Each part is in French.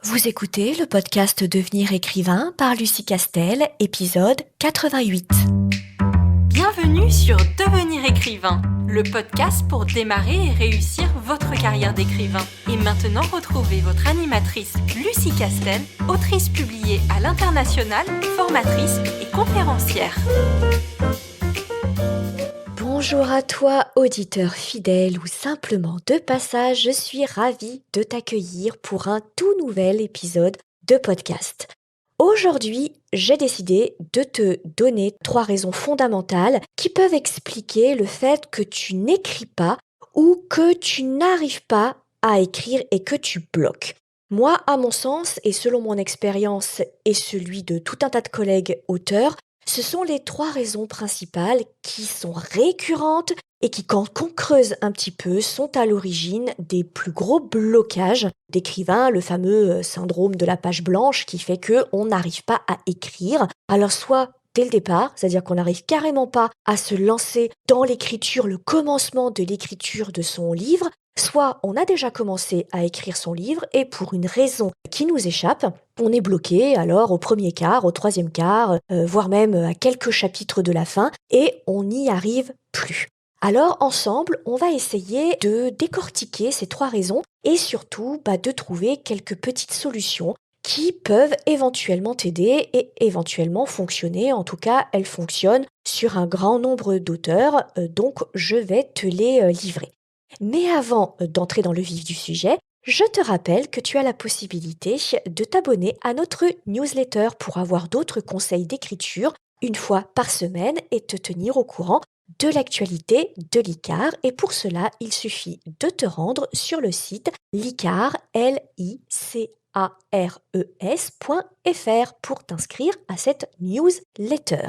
Vous écoutez le podcast Devenir écrivain par Lucie Castel, épisode 88. Bienvenue sur Devenir écrivain, le podcast pour démarrer et réussir votre carrière d'écrivain. Et maintenant, retrouvez votre animatrice Lucie Castel, autrice publiée à l'international, formatrice et conférencière. Bonjour à toi, auditeur fidèle ou simplement de passage, je suis ravie de t'accueillir pour un tout nouvel épisode de podcast. Aujourd'hui, j'ai décidé de te donner 3 raisons fondamentales qui peuvent expliquer le fait que tu n'écris pas ou que tu n'arrives pas à écrire et que tu bloques. Moi, à mon sens, et selon mon expérience et celui de tout un tas de collègues auteurs, ce sont les 3 raisons principales qui sont récurrentes et qui, quand on creuse un petit peu, sont à l'origine des plus gros blocages d'écrivains, le fameux syndrome de la page blanche qui fait qu'on n'arrive pas à écrire. Alors soit dès le départ, c'est-à-dire qu'on n'arrive carrément pas à se lancer dans l'écriture, le commencement de l'écriture de son livre, soit on a déjà commencé à écrire son livre et pour une raison qui nous échappe, on est bloqué alors au premier quart, au troisième quart, voire même à quelques chapitres de la fin et on n'y arrive plus. Alors ensemble, on va essayer de décortiquer ces 3 raisons et surtout de trouver quelques petites solutions qui peuvent éventuellement t'aider et éventuellement fonctionner. En tout cas, elles fonctionnent sur un grand nombre d'auteurs, donc je vais te les livrer. Mais avant d'entrer dans le vif du sujet, je te rappelle que tu as la possibilité de t'abonner à notre newsletter pour avoir d'autres conseils d'écriture une fois par semaine et te tenir au courant de l'actualité de l'ICAR. Et pour cela, il suffit de te rendre sur le site l'ICAR, licares.fr pour t'inscrire à cette newsletter.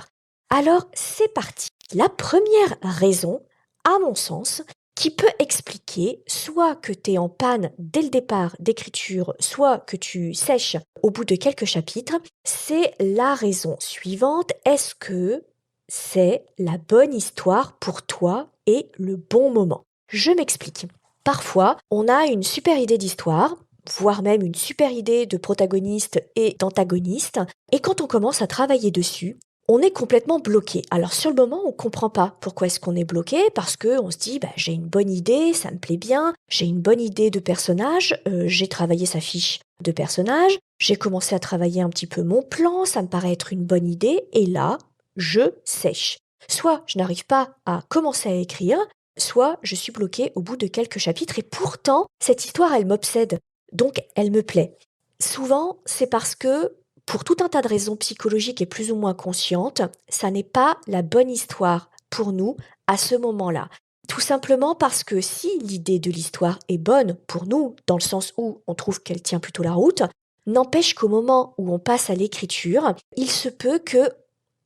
Alors, c'est parti. La première raison, à mon sens, qui peut expliquer soit que tu es en panne dès le départ d'écriture, soit que tu sèches au bout de quelques chapitres, c'est la raison suivante. Est-ce que c'est la bonne histoire pour toi et le bon moment? Je m'explique. Parfois, on a une super idée d'histoire, voire même une super idée de protagoniste et d'antagoniste, et quand on commence à travailler dessus, on est complètement bloqué. Alors sur le moment, on comprend pas pourquoi est-ce qu'on est bloqué, parce que on se dit j'ai une bonne idée, ça me plaît bien, j'ai une bonne idée de personnage, j'ai travaillé sa fiche de personnage, j'ai commencé à travailler un petit peu mon plan, ça me paraît être une bonne idée, et là, je sèche. Soit je n'arrive pas à commencer à écrire, soit je suis bloqué au bout de quelques chapitres, et pourtant, cette histoire, elle m'obsède, donc elle me plaît. Souvent, c'est parce que pour tout un tas de raisons psychologiques et plus ou moins conscientes, ça n'est pas la bonne histoire pour nous à ce moment-là. Tout simplement parce que si l'idée de l'histoire est bonne pour nous, dans le sens où on trouve qu'elle tient plutôt la route, n'empêche qu'au moment où on passe à l'écriture, il se peut que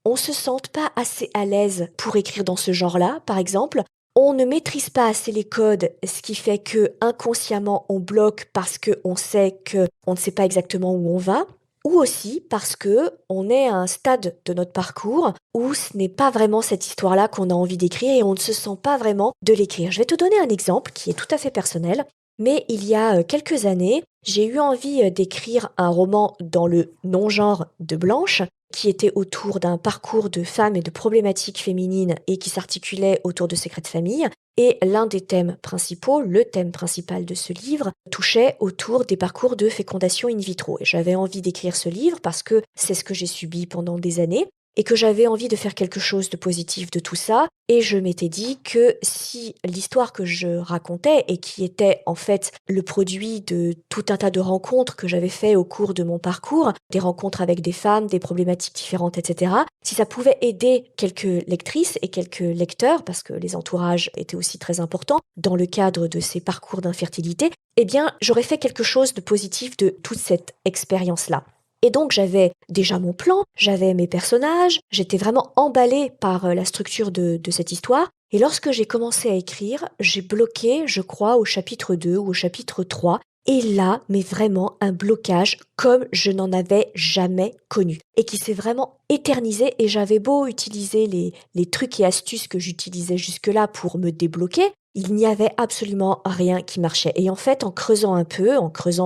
on se sente pas assez à l'aise pour écrire dans ce genre-là, par exemple. On ne maîtrise pas assez les codes, ce qui fait que inconsciemment on bloque parce qu'on sait qu'on ne sait pas exactement où on va. Ou aussi parce que on est à un stade de notre parcours où ce n'est pas vraiment cette histoire-là qu'on a envie d'écrire et on ne se sent pas vraiment de l'écrire. Je vais te donner un exemple qui est tout à fait personnel, mais il y a quelques années, j'ai eu envie d'écrire un roman dans le non-genre de Blanche, qui était autour d'un parcours de femmes et de problématiques féminines et qui s'articulait autour de secrets de famille. Et l'un des thèmes principaux, le thème principal de ce livre, touchait autour des parcours de fécondation in vitro. Et j'avais envie d'écrire ce livre parce que c'est ce que j'ai subi pendant des années et que j'avais envie de faire quelque chose de positif de tout ça. Et je m'étais dit que si l'histoire que je racontais et qui était en fait le produit de tout un tas de rencontres que j'avais fait au cours de mon parcours, des rencontres avec des femmes, des problématiques différentes, etc., si ça pouvait aider quelques lectrices et quelques lecteurs, parce que les entourages étaient aussi très importants dans le cadre de ces parcours d'infertilité, eh bien, j'aurais fait quelque chose de positif de toute cette expérience-là. Et donc j'avais déjà mon plan, j'avais mes personnages, j'étais vraiment emballée par la structure de cette histoire. Et lorsque j'ai commencé à écrire, j'ai bloqué, je crois, au chapitre 2 ou au chapitre 3. Et là, mais vraiment un blocage comme je n'en avais jamais connu. Et qui s'est vraiment éternisé et j'avais beau utiliser les trucs et astuces que j'utilisais jusque-là pour me débloquer, il n'y avait absolument rien qui marchait. Et en fait, en creusant un peu,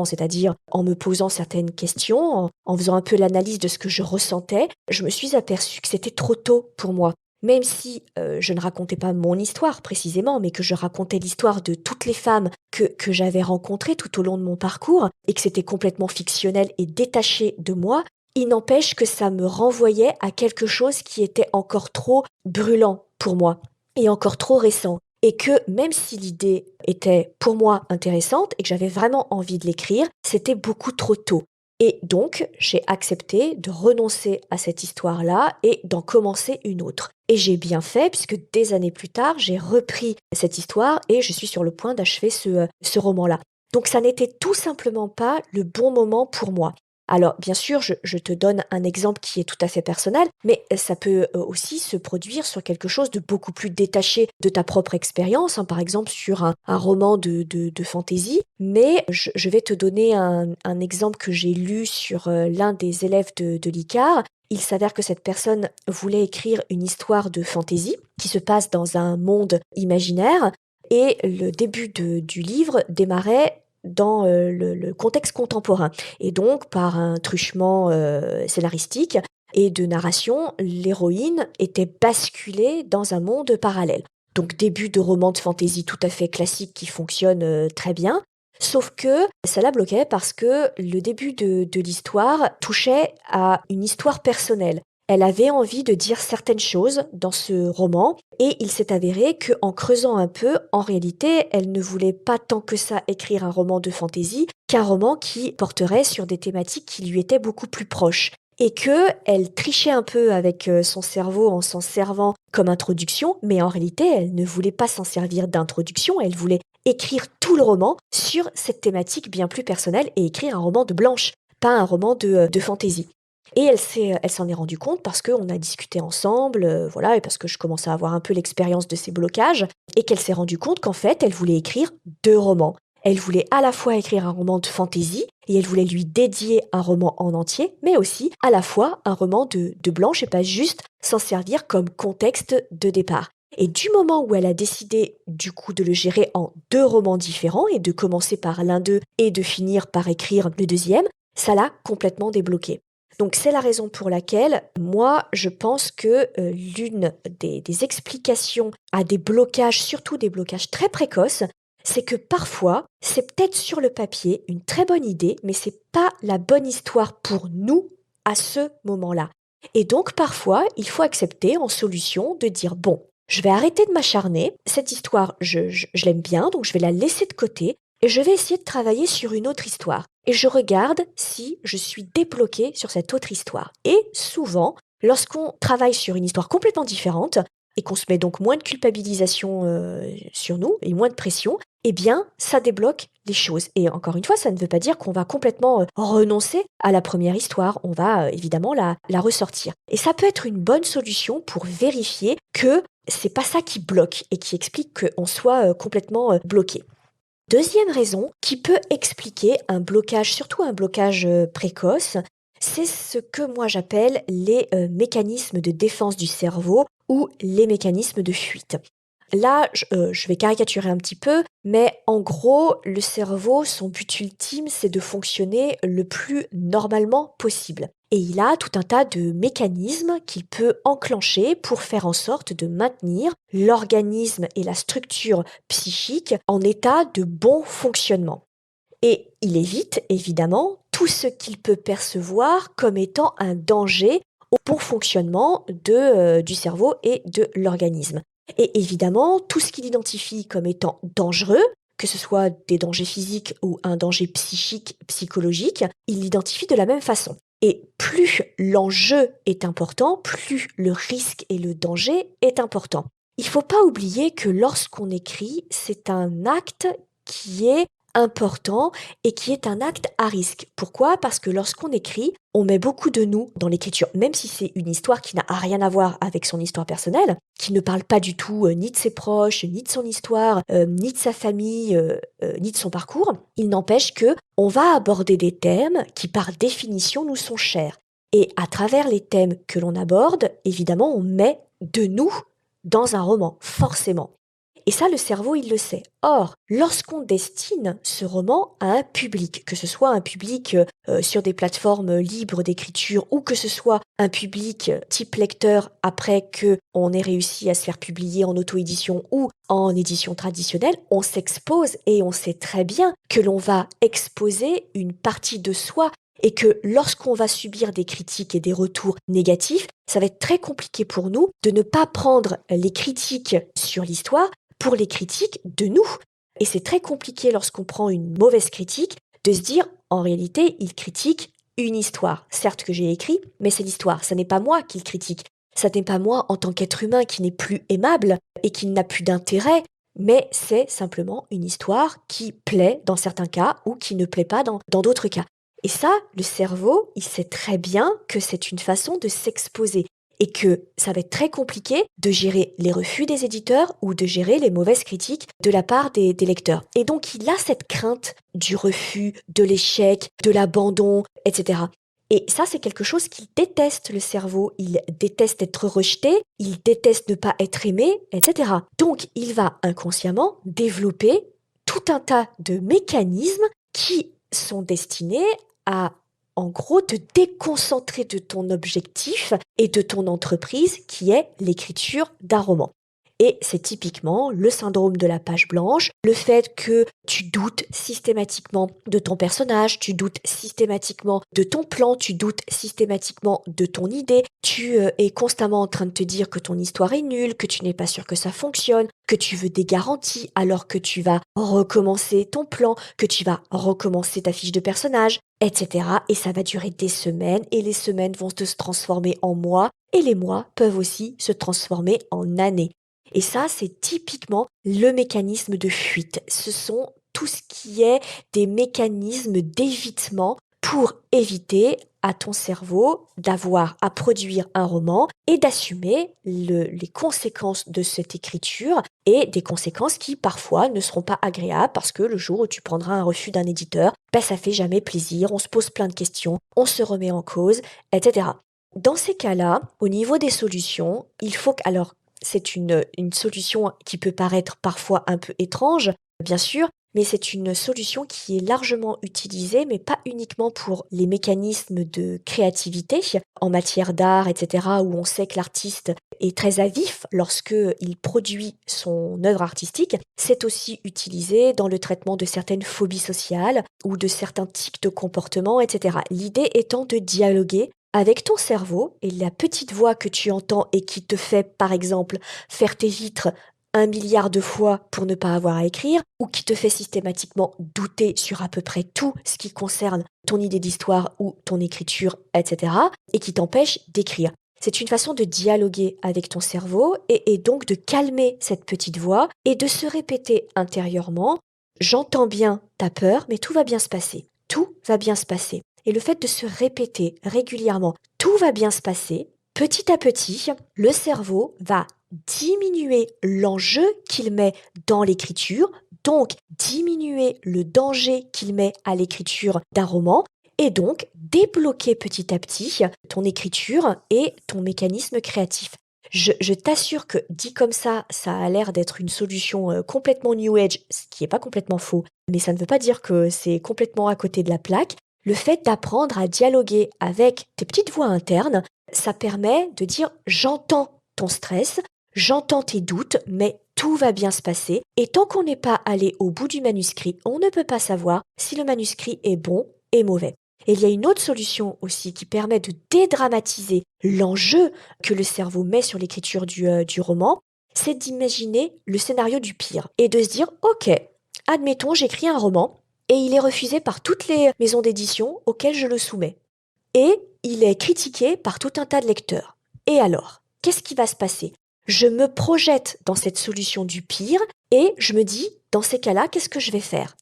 c'est-à-dire en me posant certaines questions, en faisant un peu l'analyse de ce que je ressentais, je me suis aperçue que c'était trop tôt pour moi. Même si je ne racontais pas mon histoire précisément, mais que je racontais l'histoire de toutes les femmes que j'avais rencontrées tout au long de mon parcours, et que c'était complètement fictionnel et détaché de moi, il n'empêche que ça me renvoyait à quelque chose qui était encore trop brûlant pour moi et encore trop récent. Et que même si l'idée était pour moi intéressante et que j'avais vraiment envie de l'écrire, c'était beaucoup trop tôt. Et donc, j'ai accepté de renoncer à cette histoire-là et d'en commencer une autre. Et j'ai bien fait, puisque des années plus tard, j'ai repris cette histoire et je suis sur le point d'achever ce roman-là. Donc, ça n'était tout simplement pas le bon moment pour moi. Alors, bien sûr, je te donne un exemple qui est tout à fait personnel, mais ça peut aussi se produire sur quelque chose de beaucoup plus détaché de ta propre expérience, hein, par exemple sur un roman de fantasy. Mais je vais te donner un exemple que j'ai lu sur l'un des élèves de l'ICAR. Il s'avère que cette personne voulait écrire une histoire de fantasy qui se passe dans un monde imaginaire et le début du livre démarrait dans le contexte contemporain. Et donc, par un truchement scénaristique et de narration, l'héroïne était basculée dans un monde parallèle. Donc, début de roman de fantasy tout à fait classique qui fonctionne très bien. Sauf que ça la bloquait parce que le début de l'histoire touchait à une histoire personnelle. Elle avait envie de dire certaines choses dans ce roman et il s'est avéré qu'en creusant un peu, en réalité, elle ne voulait pas tant que ça écrire un roman de fantaisie qu'un roman qui porterait sur des thématiques qui lui étaient beaucoup plus proches. Et que elle trichait un peu avec son cerveau en s'en servant comme introduction, mais en réalité, elle ne voulait pas s'en servir d'introduction, elle voulait écrire tout le roman sur cette thématique bien plus personnelle et écrire un roman de Blanche, pas un roman de fantaisie. Et elle s'en est rendue compte parce qu'on a discuté ensemble, voilà, et parce que je commençais à avoir un peu l'expérience de ces blocages, et qu'elle s'est rendue compte qu'en fait, elle voulait écrire 2 romans. Elle voulait à la fois écrire un roman de fantasy, et elle voulait lui dédier un roman en entier, mais aussi à la fois un roman de Blanche, et pas juste s'en servir comme contexte de départ. Et du moment où elle a décidé du coup de le gérer en 2 romans différents, et de commencer par l'un d'eux, et de finir par écrire le deuxième, ça l'a complètement débloqué. Donc c'est la raison pour laquelle, moi, je pense que l'une des explications à des blocages, surtout des blocages très précoces, c'est que parfois, c'est peut-être sur le papier une très bonne idée, mais c'est pas la bonne histoire pour nous à ce moment-là. Et donc parfois, il faut accepter en solution de dire bon, je vais arrêter de m'acharner, cette histoire, je l'aime bien, donc je vais la laisser de côté, et je vais essayer de travailler sur une autre histoire. Et je regarde si je suis débloquée sur cette autre histoire. Et souvent, lorsqu'on travaille sur une histoire complètement différente, et qu'on se met donc moins de culpabilisation sur nous, et moins de pression, eh bien, ça débloque les choses. Et encore une fois, ça ne veut pas dire qu'on va complètement renoncer à la première histoire. On va évidemment la ressortir. Et ça peut être une bonne solution pour vérifier que c'est pas ça qui bloque et qui explique qu'on soit complètement bloqué. Deuxième raison qui peut expliquer un blocage, surtout un blocage précoce, c'est ce que moi j'appelle les mécanismes de défense du cerveau ou les mécanismes de fuite. Là, je vais caricaturer un petit peu, mais en gros, le cerveau, son but ultime, c'est de fonctionner le plus normalement possible. Et il a tout un tas de mécanismes qu'il peut enclencher pour faire en sorte de maintenir l'organisme et la structure psychique en état de bon fonctionnement. Et il évite, évidemment, tout ce qu'il peut percevoir comme étant un danger au bon fonctionnement du cerveau et de l'organisme. Et évidemment, tout ce qu'il identifie comme étant dangereux, que ce soit des dangers physiques ou un danger psychique, psychologique, il l'identifie de la même façon. Et plus l'enjeu est important, plus le risque et le danger est important. Il ne faut pas oublier que lorsqu'on écrit, c'est un acte qui est important et qui est un acte à risque. Pourquoi ? Parce que lorsqu'on écrit, on met beaucoup de nous dans l'écriture, même si c'est une histoire qui n'a rien à voir avec son histoire personnelle, qui ne parle pas du tout ni de ses proches, ni de son histoire, ni de sa famille, ni de son parcours. Il n'empêche que on va aborder des thèmes qui par définition nous sont chers. Et à travers les thèmes que l'on aborde, évidemment, on met de nous dans un roman, forcément. Et ça, le cerveau, il le sait. Or, lorsqu'on destine ce roman à un public, que ce soit un public sur des plateformes libres d'écriture ou que ce soit un public type lecteur après que on ait réussi à se faire publier en auto-édition ou en édition traditionnelle, on s'expose et on sait très bien que l'on va exposer une partie de soi et que lorsqu'on va subir des critiques et des retours négatifs, ça va être très compliqué pour nous de ne pas prendre les critiques sur l'histoire pour les critiques de nous. Et c'est très compliqué lorsqu'on prend une mauvaise critique de se dire, en réalité, il critique une histoire. Certes que j'ai écrit, mais c'est l'histoire. Ça n'est pas moi qu'il critique. Ça n'est pas moi en tant qu'être humain qui n'est plus aimable et qui n'a plus d'intérêt, mais c'est simplement une histoire qui plaît dans certains cas ou qui ne plaît pas dans d'autres cas. Et ça, le cerveau, il sait très bien que c'est une façon de s'exposer et que ça va être très compliqué de gérer les refus des éditeurs ou de gérer les mauvaises critiques de la part des lecteurs. Et donc, il a cette crainte du refus, de l'échec, de l'abandon, etc. Et ça, c'est quelque chose qu'il déteste, le cerveau. Il déteste être rejeté, il déteste ne pas être aimé, etc. Donc, il va inconsciemment développer tout un tas de mécanismes qui sont destinés à, en gros, te déconcentrer de ton objectif et de ton entreprise qui est l'écriture d'un roman. Et c'est typiquement le syndrome de la page blanche, le fait que tu doutes systématiquement de ton personnage, tu doutes systématiquement de ton plan, tu doutes systématiquement de ton idée, tu es constamment en train de te dire que ton histoire est nulle, que tu n'es pas sûr que ça fonctionne, que tu veux des garanties alors que tu vas recommencer ton plan, que tu vas recommencer ta fiche de personnage, etc. Et ça va durer des semaines et les semaines vont se transformer en mois et les mois peuvent aussi se transformer en années. Et ça, c'est typiquement le mécanisme de fuite. Ce sont tout ce qui est des mécanismes d'évitement pour éviter à ton cerveau d'avoir à produire un roman et d'assumer les conséquences de cette écriture et des conséquences qui parfois ne seront pas agréables parce que le jour où tu prendras un refus d'un éditeur, ça fait jamais plaisir, on se pose plein de questions, on se remet en cause, etc. Dans ces cas-là, au niveau des solutions, il faut que, alors, c'est une solution qui peut paraître parfois un peu étrange, bien sûr, mais c'est une solution qui est largement utilisée, mais pas uniquement pour les mécanismes de créativité en matière d'art, etc., où on sait que l'artiste est très à vif lorsque il produit son œuvre artistique. C'est aussi utilisé dans le traitement de certaines phobies sociales ou de certains tics de comportement, etc. L'idée étant de dialoguer avec ton cerveau et la petite voix que tu entends et qui te fait, par exemple, faire tes vitres 1 milliard de fois pour ne pas avoir à écrire, ou qui te fait systématiquement douter sur à peu près tout ce qui concerne ton idée d'histoire ou ton écriture, etc., et qui t'empêche d'écrire. C'est une façon de dialoguer avec ton cerveau et donc de calmer cette petite voix et de se répéter intérieurement « J'entends bien ta peur, mais tout va bien se passer. Tout va bien se passer. » Et le fait de se répéter régulièrement « tout va bien se passer », petit à petit, le cerveau va diminuer l'enjeu qu'il met dans l'écriture, donc diminuer le danger qu'il met à l'écriture d'un roman, et donc débloquer petit à petit ton écriture et ton mécanisme créatif. Je t'assure que dit comme ça a l'air d'être une solution complètement New Age, ce qui n'est pas complètement faux, mais ça ne veut pas dire que c'est complètement à côté de la plaque. Le fait d'apprendre à dialoguer avec tes petites voix internes, ça permet de dire « j'entends ton stress, j'entends tes doutes, mais tout va bien se passer ». Et tant qu'on n'est pas allé au bout du manuscrit, on ne peut pas savoir si le manuscrit est bon et mauvais. Et il y a une autre solution aussi qui permet de dédramatiser l'enjeu que le cerveau met sur l'écriture du roman, c'est d'imaginer le scénario du pire et de se dire « ok, admettons j'écris un roman, et il est refusé par toutes les maisons d'édition auxquelles je le soumets. Et il est critiqué par tout un tas de lecteurs. Et alors, qu'est-ce qui va se passer ? Je me projette dans cette solution du pire et je me dis, dans ces cas-là, qu'est-ce que je vais faire ?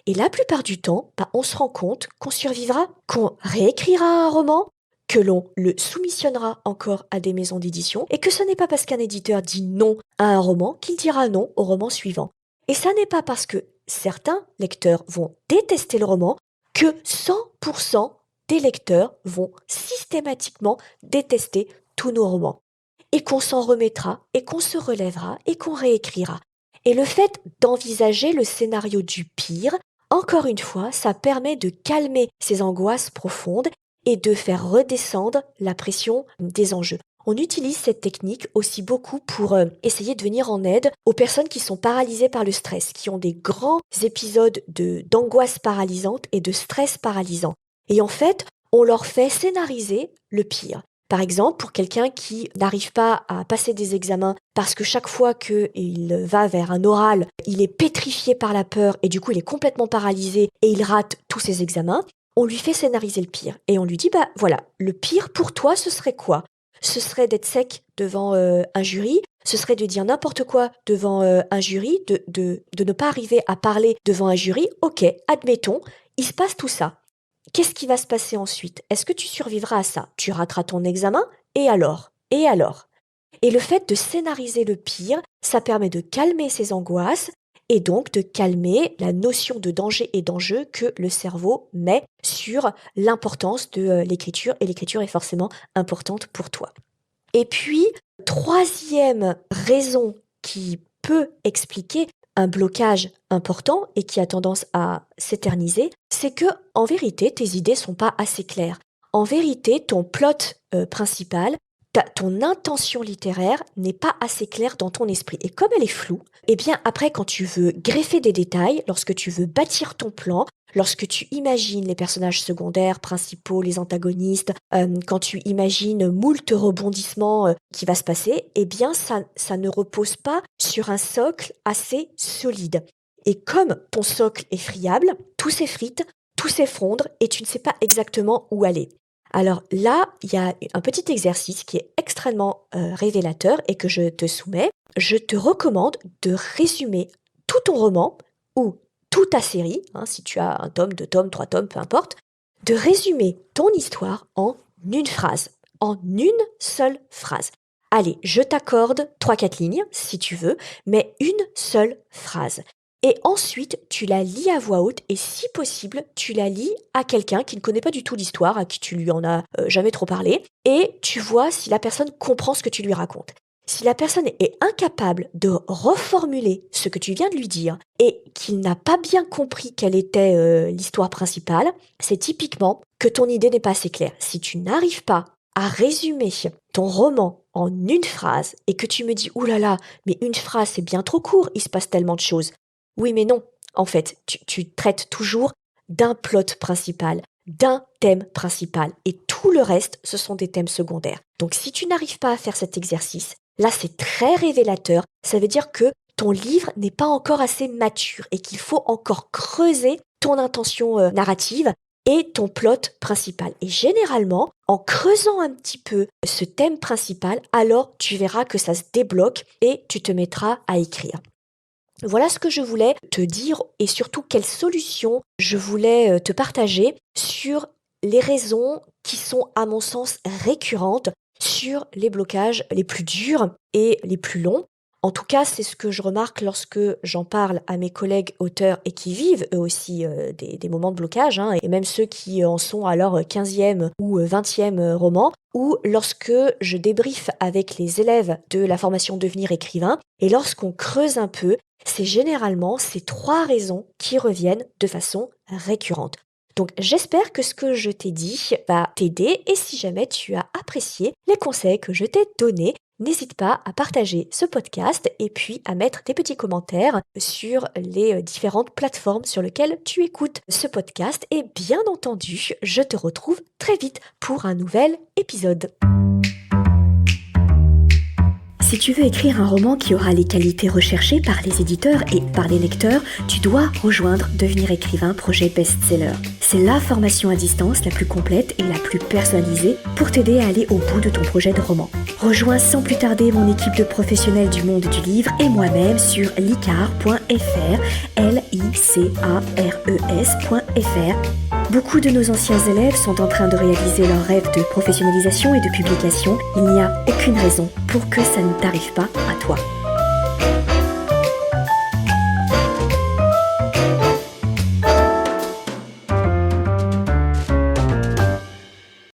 Et la plupart du temps, on se rend compte qu'on survivra, qu'on réécrira un roman, que l'on le soumissionnera encore à des maisons d'édition et que ce n'est pas parce qu'un éditeur dit non à un roman qu'il dira non au roman suivant. Et ça n'est pas parce que certains lecteurs vont détester le roman que 100% des lecteurs vont systématiquement détester tous nos romans. Et qu'on s'en remettra, et qu'on se relèvera, et qu'on réécrira. Et le fait d'envisager le scénario du pire, encore une fois, ça permet de calmer ces angoisses profondes et de faire redescendre la pression des enjeux. On utilise cette technique aussi beaucoup pour essayer de venir en aide aux personnes qui sont paralysées par le stress, qui ont des grands épisodes d'angoisse paralysante et de stress paralysant. Et en fait, on leur fait scénariser le pire. Par exemple, pour quelqu'un qui n'arrive pas à passer des examens parce que chaque fois qu'il va vers un oral, il est pétrifié par la peur et du coup il est complètement paralysé et il rate tous ses examens, on lui fait scénariser le pire. Et on lui dit, voilà, le pire pour toi, ce serait quoi ? Ce serait d'être sec devant un jury, ce serait de dire n'importe quoi devant un jury, de ne pas arriver à parler devant un jury. Ok, admettons, il se passe tout ça. Qu'est-ce qui va se passer ensuite ? Est-ce que tu survivras à ça ? Tu rateras ton examen ? Et alors ? Et alors ? Et le fait de scénariser le pire, ça permet de calmer ses angoisses et donc de calmer la notion de danger et d'enjeu que le cerveau met sur l'importance de l'écriture, et l'écriture est forcément importante pour toi. Et puis, troisième raison qui peut expliquer un blocage important et qui a tendance à s'éterniser, c'est que, en vérité, tes idées sont pas assez claires. En vérité, ton plot principal, ton intention littéraire n'est pas assez claire dans ton esprit. Et comme elle est floue, eh bien après, quand tu veux greffer des détails, lorsque tu veux bâtir ton plan, lorsque tu imagines les personnages secondaires, principaux, les antagonistes, quand tu imagines moult rebondissements qui va se passer, eh bien ça ne repose pas sur un socle assez solide. Et comme ton socle est friable, tout s'effrite, tout s'effondre et tu ne sais pas exactement où aller. Alors là, il y a un petit exercice qui est extrêmement révélateur et que je te soumets. Je te recommande de résumer tout ton roman ou toute ta série, si tu as un tome, 2 tomes, 3 tomes, peu importe, de résumer ton histoire en une phrase, en une seule phrase. Allez, je t'accorde 3-4 lignes si tu veux, mais une seule phrase. Et ensuite, tu la lis à voix haute et si possible, tu la lis à quelqu'un qui ne connaît pas du tout l'histoire, à qui tu lui en as jamais trop parlé, et tu vois si la personne comprend ce que tu lui racontes. Si la personne est incapable de reformuler ce que tu viens de lui dire et qu'il n'a pas bien compris quelle était l'histoire principale, c'est typiquement que ton idée n'est pas assez claire. Si tu n'arrives pas à résumer ton roman en une phrase et que tu me dis « Ouh là là, mais une phrase c'est bien trop court, il se passe tellement de choses ». Oui, mais non. En fait, tu traites toujours d'un plot principal, d'un thème principal. Et tout le reste, ce sont des thèmes secondaires. Donc, si tu n'arrives pas à faire cet exercice, là, c'est très révélateur. Ça veut dire que ton livre n'est pas encore assez mature et qu'il faut encore creuser ton intention narrative et ton plot principal. Et généralement, en creusant un petit peu ce thème principal, alors tu verras que ça se débloque et tu te mettras à écrire. Voilà ce que je voulais te dire et surtout quelles solutions je voulais te partager sur les raisons qui sont à mon sens récurrentes sur les blocages les plus durs et les plus longs. En tout cas, c'est ce que je remarque lorsque j'en parle à mes collègues auteurs et qui vivent eux aussi des moments de blocage, et même ceux qui en sont à leur 15e ou 20e roman, ou lorsque je débriefe avec les élèves de la formation Devenir écrivain, et lorsqu'on creuse un peu, c'est généralement ces 3 raisons qui reviennent de façon récurrente. Donc j'espère que ce que je t'ai dit va t'aider et si jamais tu as apprécié les conseils que je t'ai donnés, n'hésite pas à partager ce podcast et puis à mettre tes petits commentaires sur les différentes plateformes sur lesquelles tu écoutes ce podcast. Et bien entendu, je te retrouve très vite pour un nouvel épisode. Si tu veux écrire un roman qui aura les qualités recherchées par les éditeurs et par les lecteurs, tu dois rejoindre Devenir écrivain projet best-seller. C'est la formation à distance la plus complète et la plus personnalisée pour t'aider à aller au bout de ton projet de roman. Rejoins sans plus tarder mon équipe de professionnels du monde du livre et moi-même sur licares.fr, licares.fr. Beaucoup de nos anciens élèves sont en train de réaliser leur rêve de professionnalisation et de publication. Il n'y a aucune raison pour que ça ne t'arrive pas à toi.